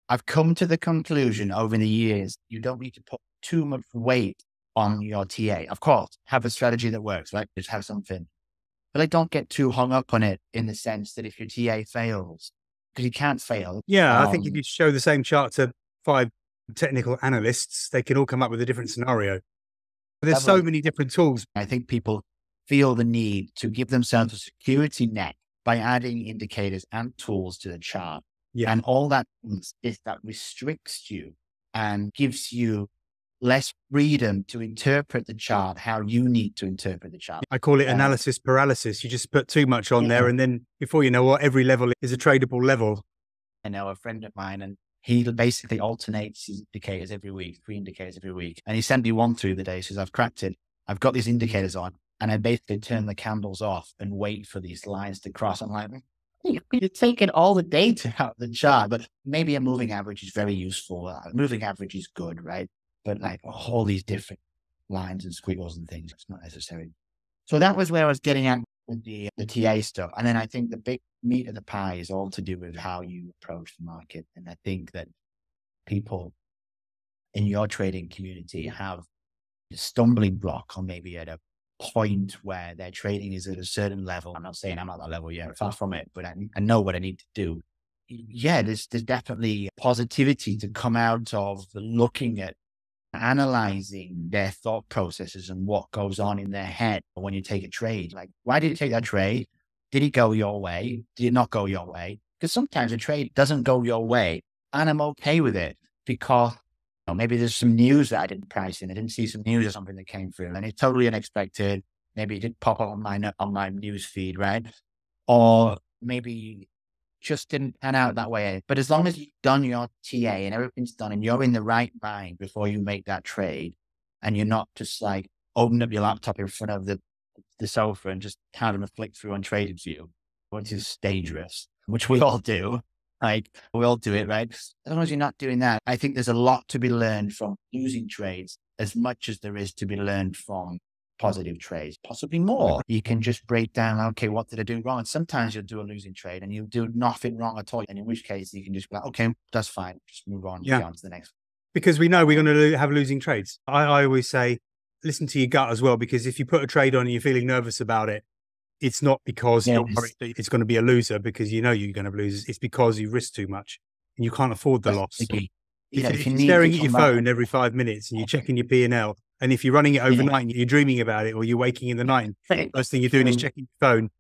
I've come to the conclusion over the years, you don't need to put too much weight on your TA. Of course, have a strategy that works, right? Just have something. But like, don't get too hung up on it in the sense that if your TA fails, because you can't fail. Yeah, I think if you show the same chart to 5 technical analysts, they can all come up with a different scenario. There's so many different tools. I think people feel the need to give themselves a security net by adding indicators and tools to the chart. Yeah. And all that means is that restricts you and gives you less freedom to interpret the chart how you need to interpret the chart. I call it analysis paralysis. You just put too much on there, and then before you know what, every level is a tradable level. I know a friend of mine, and he basically alternates his indicators every week, 3 indicators every week. And he sent me one through the day. He says, I've cracked it. I've got these indicators on, and I basically turn the candles off and wait for these lines to cross. I'm like, you're taking all the data out of the chart, but maybe a moving average is very useful. A moving average is good, right? But like all these different lines and squiggles and things, it's not necessary. So that was where I was getting at with the TA stuff. And then I think the big meat of the pie is all to do with how you approach the market. And I think that people in your trading community have a stumbling block, or maybe at a point where their trading is at a certain level. I'm not saying I'm at that level yet, far from it, but I know what I need to do. Yeah, there's definitely positivity to come out of looking at analyzing their thought processes and what goes on in their head when you take a trade. Like, why did you take that trade? Did it go your way? Did it not go your way? Because sometimes a trade doesn't go your way, and I'm okay with it because maybe there's some news that I didn't price in. I didn't see some news or something that came through, and it's totally unexpected. Maybe it did pop up on my news feed, right? Or maybe just didn't pan out that way. But as long as you've done your TA and everything's done and you're in the right mind before you make that trade, and you're not just like open up your laptop in front of the sofa and just kind of flick through on trading view, which is dangerous, which we all do. Like, we all do it, right? As long as you're not doing that, I think there's a lot to be learned from losing trades as much as there is to be learned from positive trades, possibly more. You can just break down, okay, what did I do wrong? And sometimes you'll do a losing trade and you'll do nothing wrong at all. And in which case you can just be like, okay, that's fine. Just move on, on to the next. Because we know we're going to have losing trades. I always say, listen to your gut as well, because if you put a trade on and you're feeling nervous about it, it's not because you're worried that it's going to be a loser because you know you're going to lose. It's because you risk too much and you can't afford the loss. If you're staring at your phone every 5 minutes and you're checking your P&L, and if you're running it overnight and you're dreaming about it, or you're waking in the night and first thing you're doing is checking your phone,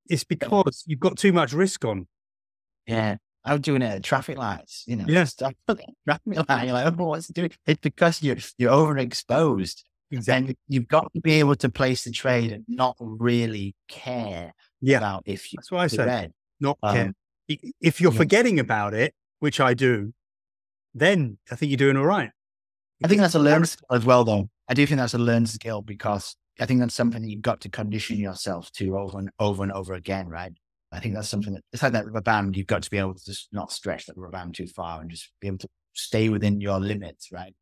it's because you've got too much risk on. Yeah. I was doing it at traffic lights, stuff. Traffic light, you're like, oh, what's it doing? It's because you're overexposed. Exactly. And you've got to be able to place the trade and not really care about if you. That's what I say. Not care. If you're forgetting about it, which I do, then I think you're doing all right. I think that's a learned skill as well, though. I do think that's a learned skill because I think that's something that you've got to condition yourself to over and over again, right? I think that's something that it's like that rubber band. You've got to be able to just not stretch that rubber band too far and just be able to stay within your limits, right?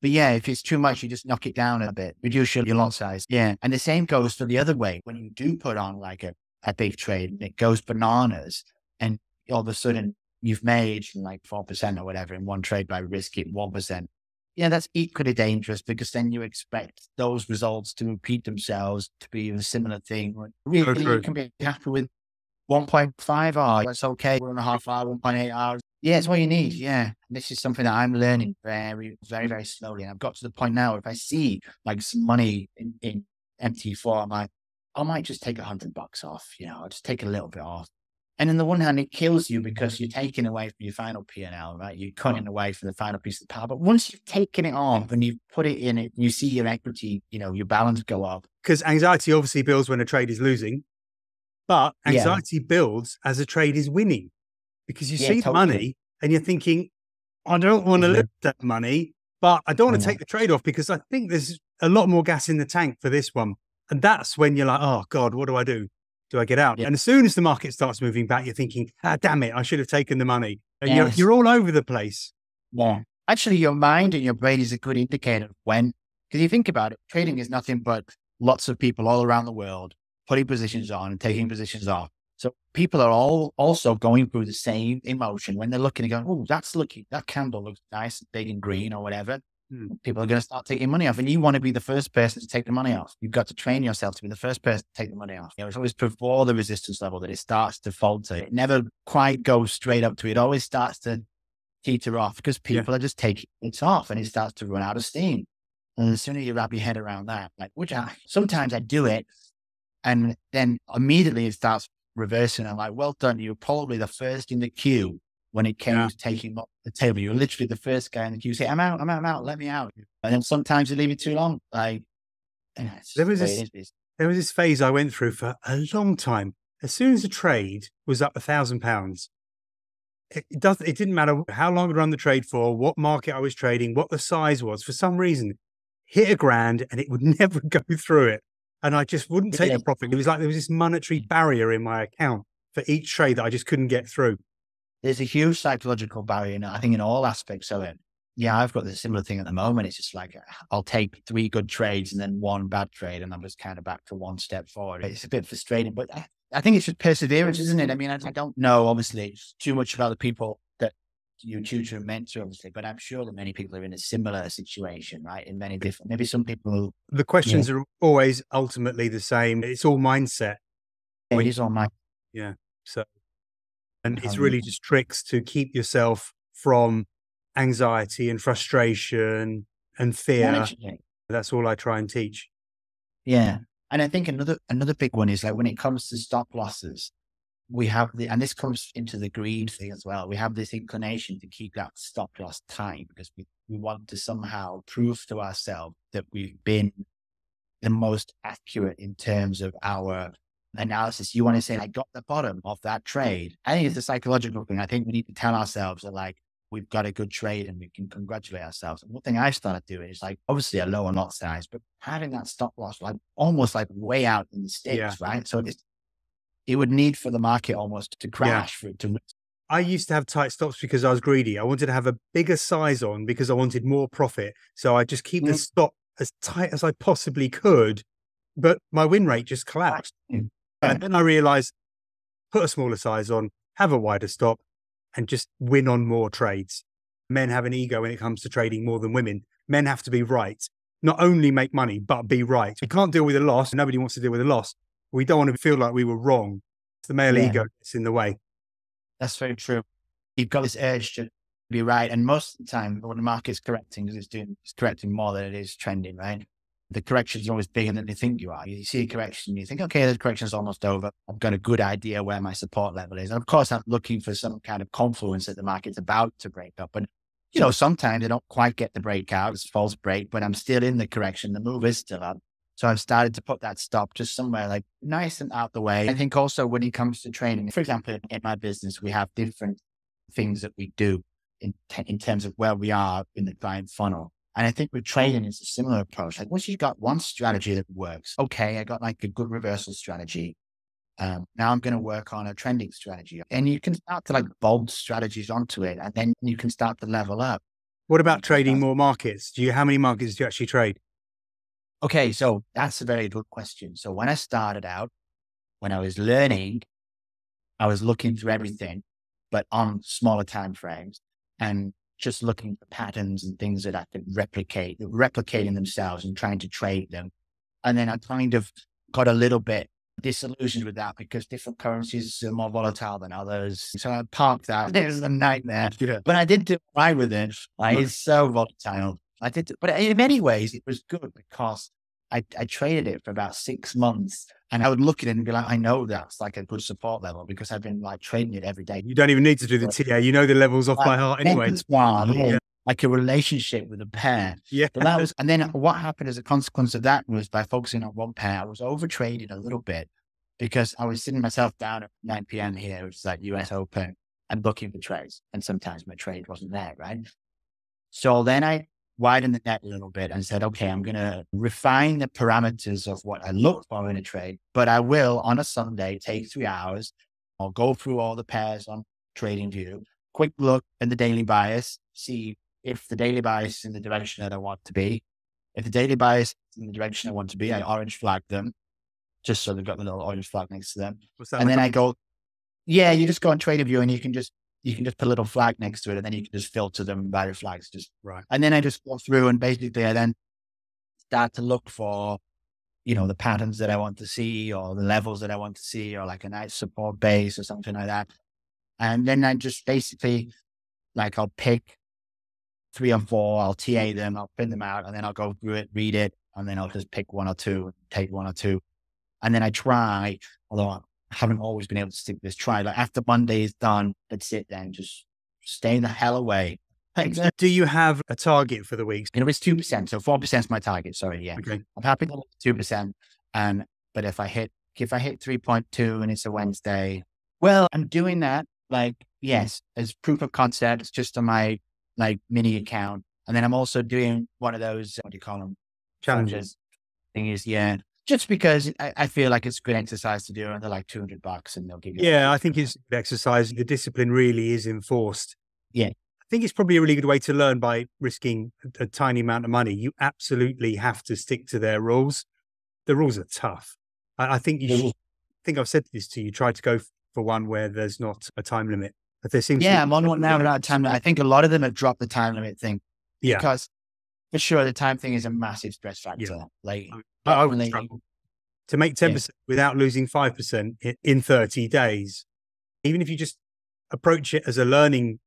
But yeah, if it's too much, you just knock it down a bit, reduce your lot size. Yeah. And the same goes for the other way. When you do put on like a big trade and it goes bananas and all of a sudden you've made like 4% or whatever in one trade by risking 1%. Yeah, that's equally dangerous because then you expect those results to repeat themselves to be a similar thing. Really, you can be happy with 1.5 hours. That's okay. 1.5 hours, 1.8 hours. Yeah, it's what you need. Yeah. This is something that I'm learning very, very, very slowly. And I've got to the point now, if I see like some money in MT4, I'm like, I might just take $100 off, I'll just take a little bit off. And on the one hand, it kills you because you're taking away from your final P&L, right? You're cutting away from the final piece of the pie. But once you've taken it off and you've put it in it, you see your equity, your balance go up. Because anxiety obviously builds when a trade is losing, but anxiety builds as a trade is winning. Because you see the money and you're thinking, I don't want to lose that money, but I don't want to take the trade off because I think there's a lot more gas in the tank for this one. And that's when you're like, oh God, what do I do? Do I get out? And as soon as the market starts moving back, you're thinking, damn it, I should have taken the money. And you're all over the place. Yeah. Actually, your mind and your brain is a good indicator of when, because you think about it, trading is nothing but lots of people all around the world putting positions on and taking positions off. So people are all also going through the same emotion when they're looking and going, oh, that candle looks nice, big and green or whatever. People are going to start taking money off, and you want to be the first person to take the money off. You've got to train yourself to be the first person to take the money off. It's always before the resistance level that it starts to falter. It never quite goes straight up to it. It always starts to teeter off because people are just taking it off, and it starts to run out of steam. And the sooner you wrap your head around that, sometimes I do it, and then immediately it starts reversing. I'm like, well done. You're probably the first in the queue when it came to taking up the table. You're literally the first guy in the queue. Say, I'm out, let me out. And then sometimes you leave it too long. There was this phase I went through for a long time. As soon as the trade was up £1,000, it didn't matter how long I'd run the trade for, what market I was trading, what the size was. For some reason, hit £1,000 and it would never go through it. And I just wouldn't take a profit. It was like there was this monetary barrier in my account for each trade that I just couldn't get through. There's a huge psychological barrier, I think, in all aspects of it. Yeah, I've got the similar thing at the moment. It's just like, I'll take 3 good trades and then 1 bad trade, and I'm just kind of back to 1 step forward. It's a bit frustrating, but I think it's just perseverance, isn't it? I mean, I don't know, obviously, too much about the people that you tutor and mentor, obviously, but I'm sure that many people are in a similar situation, right? In many different, maybe some people. The questions are always ultimately the same. It's all mindset. It is all mindset. Yeah. So, and it's really just tricks to keep yourself from anxiety and frustration and fear. That's all I try and teach. Yeah. And I think another big one is like when it comes to stop losses, we have and this comes into the greed thing as well. We have this inclination to keep that stop loss tight because we want to somehow prove to ourselves that we've been the most accurate in terms of our analysis. You want to say, I got the bottom of that trade. I think it's a psychological thing. I think we need to tell ourselves that, like, we've got a good trade and we can congratulate ourselves. And one thing I started doing is, like, obviously a lower lot size, but having that stop loss, like, almost like way out in the sticks, right? So it would need for the market almost to crash for it to. I used to have tight stops because I was greedy. I wanted to have a bigger size on because I wanted more profit. So I just keep the stop as tight as I possibly could, but my win rate just collapsed. And then I realized, put a smaller size on, have a wider stop, and just win on more trades. Men have an ego when it comes to trading more than women. Men have to be right. Not only make money, but be right. We can't deal with a loss. Nobody wants to deal with a loss. We don't want to feel like we were wrong. It's the male ego that's in the way. That's very true. You've got this urge to be right. And most of the time, when the market's correcting, because it's correcting more than it is trending, right? The correction is always bigger than you think you are. You see a correction, you think, okay, the correction is almost over. I've got a good idea where my support level is. And of course, I'm looking for some kind of confluence that the market's about to break up. And, sometimes I don't quite get the breakout. It's a false break, but I'm still in the correction. The move is still up. So I've started to put that stop just somewhere like nice and out the way. I think also when it comes to trading, for example, in my business, we have different things that we do in terms of where we are in the client funnel. And I think with trading, it's a similar approach. Like once you've got one strategy that works, okay, I got like a good reversal strategy. Now I'm going to work on a trending strategy. And you can start to like bolt strategies onto it. And then you can start to level up. What about trading more markets? How many markets do you actually trade? Okay, so that's a very good question. So when I started out, when I was learning, I was looking through everything, but on smaller time frames and just looking for patterns and things that I could replicating themselves and trying to trade them. And then I kind of got a little bit disillusioned with that because different currencies are more volatile than others. So I parked that. It was a nightmare. Yeah. But I did do right with it. It's so volatile. But in many ways, it was good because I traded it for about 6 months and I would look at it and be like, I know that's like a good support level because I've been like trading it every day. You don't even need to do the TA. You know the levels off by heart anyway. Like a relationship with a pair. Yeah. But and then what happened as a consequence of that was by focusing on one pair, I was over trading a little bit because I was sitting myself down at 9 p.m. here, which is like US Open, and looking for trades. And sometimes my trade wasn't there, right? So then I widened the net a little bit and said, okay, I'm going to refine the parameters of what I look for in a trade, but I will on a Sunday take 3 hours. I'll go through all the pairs on TradingView, quick look at the daily bias, see if the daily bias is in the direction that I want to be. If the daily bias is in the direction I want to be, I orange flag them just so they've got the little orange flag next to them. What's that? And then I go, Yeah, you just go on TraderView and you can just put a little flag next to it, and then you can just filter them by the flags. Right. And then I just go through and basically I then start to look for, the patterns that I want to see or the levels that I want to see, or like a nice support base or something like that. And then I just basically, like, I'll pick 3 or 4, I'll TA them, I'll print them out, and then I'll go through it, read it, and then I'll just pick 1 or 2, take 1 or 2. And then I try, although I haven't always been able to stick this, try, like, after Monday is done, that's it then, just stay the hell away. Do you have a target for the week? It's 2%. So 4% is my target. Sorry. Yeah. Okay. I'm happy to 2%. But if I hit 3.2 and it's a Wednesday, well, I'm doing that. Like, yes, as proof of concept. It's just on my like mini account. And then I'm also doing one of those, what do you call them? Challenges. Thing is, yeah. Just because I feel like it's good exercise to do, and they're like $200 and they'll give you. Yeah, I think it's exercise. The discipline really is enforced. Yeah. I think it's probably a really good way to learn by risking a tiny amount of money. You absolutely have to stick to their rules. The rules are tough. I think I think I've said this to you. Try to go for one where there's not a time limit. But there seems I'm on one now without a time limit. I think a lot of them have dropped the time limit thing. Yeah. Because for sure the time thing is a massive stress factor. Yeah. Like, I would struggle to make 10% without losing 5% in 30 days. Even if you just approach it as a learning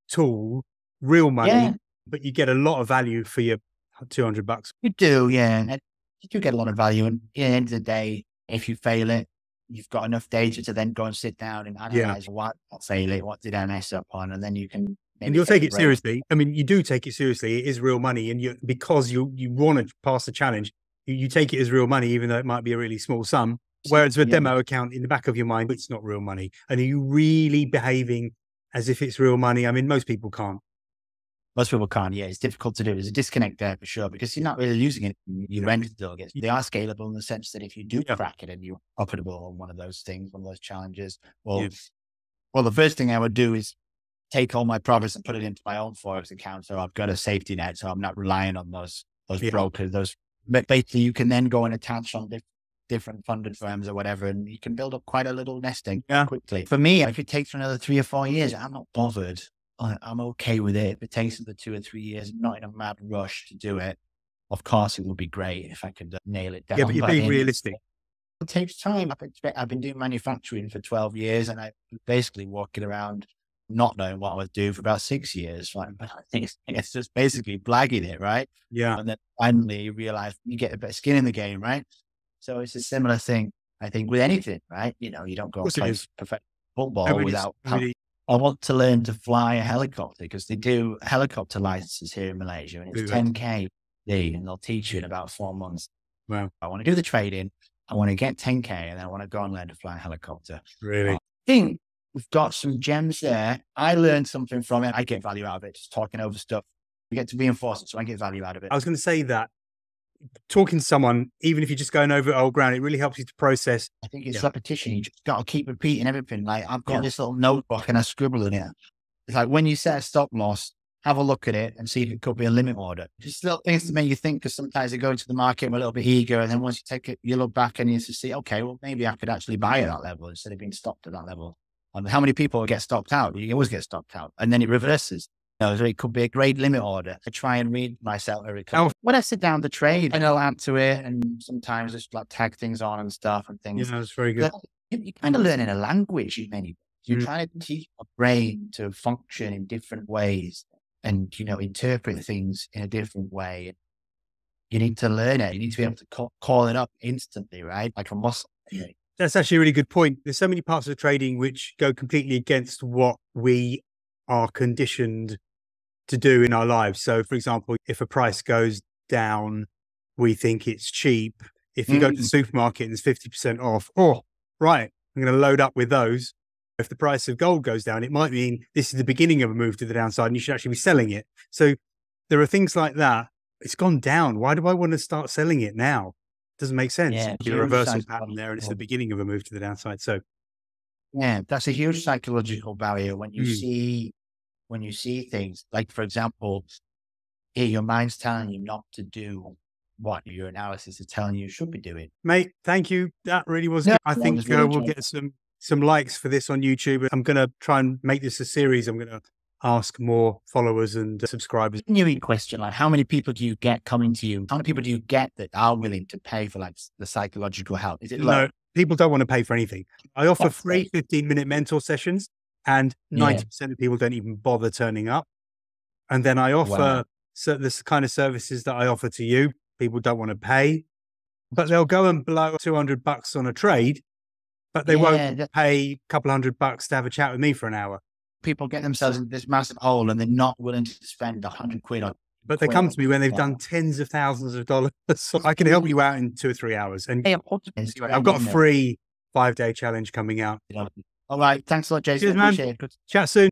tool, real money, but you get a lot of value for your $200. You do, yeah. And you do get a lot of value. And at the end of the day, if you fail it, you've got enough data to then go and sit down and analyze what failed it, what did I mess up on, and then you can. And you'll take it seriously. I mean, you do take it seriously. It is real money, and because you want to pass the challenge, you take it as real money, even though it might be a really small sum. Whereas with a demo account, in the back of your mind, it's not real money. And are you really behaving as if it's real money? I mean, most people can't. Most people can't. Yeah, it's difficult to do. There's a disconnect there for sure, because you're not really losing it. You rent it still. They are scalable in the sense that if you do crack it and you're profitable on one of those things, one of those challenges, well, the first thing I would do is take all my profits and put it into my own Forex account. So I've got a safety net. So I'm not relying on those brokers. But basically you can then go and attach on different funded firms or whatever, and you can build up quite a little nesting quickly. For me, if it takes another 3 or 4 years, I'm not bothered. I'm okay with it. If it takes another 2 or 3 years, I'm not in a mad rush to do it. Of course, it would be great if I could nail it down. Yeah, but you're being realistic. It takes time. I've been doing manufacturing for 12 years, and I basically walking around not knowing what I was doing for about 6 years. Like, I think it's just basically blagging it, right? Yeah. And then finally you realize you get a bit of skin in the game, right? So it's a similar thing, I think, with anything, right? You don't go and play professional football without. I want to learn to fly a helicopter, because they do helicopter licenses here in Malaysia, and it's 10K, and they'll teach you in about 4 months. Wow. I want to do the trading. I want to get 10K, and then I want to go and learn to fly a helicopter. Really? I think we've got some gems there. I learned something from it. I get value out of it, just talking over stuff. We get to reinforce it, so I get value out of it. I was going to say that talking to someone, even if you're just going over old ground, it really helps you to process. I think it's repetition. You just got to keep repeating everything. Like, I've got this little notebook and I scribble in it. It's like, when you set a stop loss, have a look at it and see if it could be a limit order. Just little things to make you think, because sometimes you go into the market a little bit eager, and then once you take it, you look back and you just see, okay, well, maybe I could actually buy at that level instead of being stopped at that level. And how many people get stopped out? You always get stopped out, and then it reverses. So it could be a great limit order. I try and read myself every couple. When I sit down to trade, and I'll add to it, and sometimes just like tag things on and stuff and things. Yeah, that's very good. You're kind of learning a language in many ways. You're trying to teach a brain to function in different ways, and interpret things in a different way. You need to learn it. You need to be able to call it up instantly, right? Like a muscle. That's actually a really good point. There's so many parts of trading which go completely against what we are conditioned to do in our lives. So, for example, if a price goes down, we think it's cheap. If you go to the supermarket and there's 50% off, right, I'm going to load up with those. If the price of gold goes down, it might mean this is the beginning of a move to the downside and you should actually be selling it. So there are things like that. It's gone down. Why do I want to start selling it now? It doesn't make sense. Yeah, there's a reversal pattern there, and it's the beginning of a move to the downside. So yeah, that's a huge psychological barrier when you see things like, for example, your mind's telling you not to do what your analysis is telling you should be doing. Mate, thank you. That really was good. I think we'll get some some likes for this on YouTube. I'm going to try and make this a series. I'm going to ask more followers and subscribers. Genuine question, like how many people do you get coming to you? How many people do you get that are willing to pay for like the psychological help? Is it low? No, people don't want to pay for anything. I offer free 15-minute mentor sessions, and 90% of people don't even bother turning up. And then I offer this kind of services that I offer to you. People don't want to pay, but they'll go and blow $200 on a trade, but they won't pay a couple $100 to have a chat with me for an hour. People get themselves into this massive hole and they're not willing to spend £100 on. But they come to me when they've done tens of thousands of dollars. So I can help you out in 2 or 3 hours. And I've got a free 5-day challenge coming out. All right. Thanks a lot, Jason. Cheers, man. Chat soon.